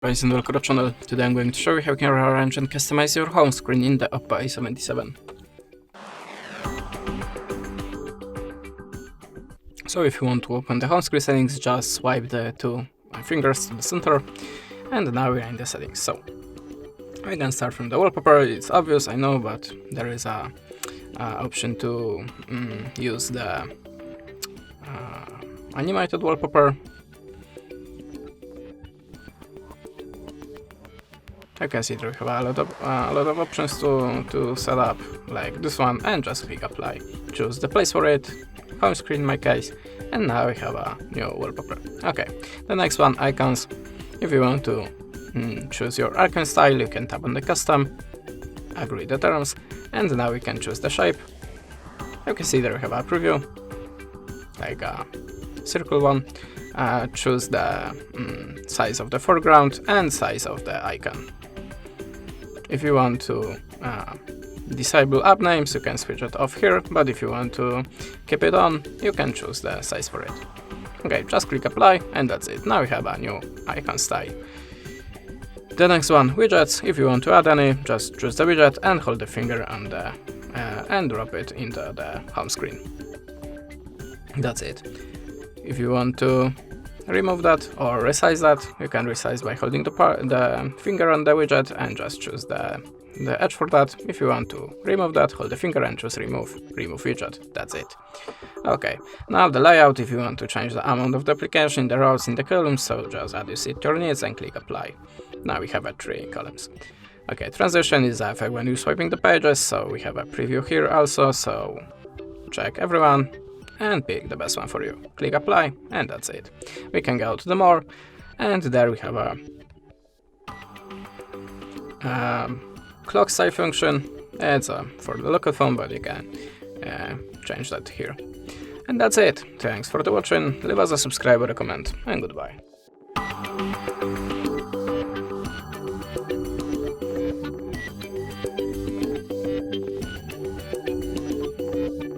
Guys, and welcome to the channel. Today I'm going to show you how you can rearrange and customize your home screen in the Oppo A77. So if you want to open the home screen settings, just swipe the two fingers to the center, and now we're in the settings. So we can start from the wallpaper. It's obvious, I know, but there is a option to use the animated wallpaper. You can see there we have a lot of options to set up, like this one, and just click apply. Choose the place for it, home screen in my case, and now we have a new wallpaper. Okay, the next one, icons. If you want to choose your icon style, you can tap on the custom, agree the terms, and now we can choose the shape. You can see there we have a preview, like a circle one. Choose the size of the foreground and size of the icon. If you want to disable app names, you can switch it off here, but if you want to keep it on, you can choose the size for it. Okay, just click apply, and that's it. Now we have a new icon style. The next one, widgets. If you want to add any, just choose the widget and hold the finger on the and drop it into the home screen. That's it. If you want to remove that or resize that, you can resize by holding the finger on the widget and just choose the edge for that. If you want to remove that, hold the finger and choose remove widget. That's it. Okay, now the layout. If you want to change the amount of the application, the rows in the columns, so just adjust it to your needs and click apply. Now we have 3 columns. Okay, transition is the effect when you're swiping the pages, so we have a preview here also, so check everyone and pick the best one for you. Click apply, and that's it. We can go to the more, and there we have a clock style function. It's for the local phone, but you can change that here. And that's it. Thanks for watching. Leave us a subscribe or a comment, and goodbye.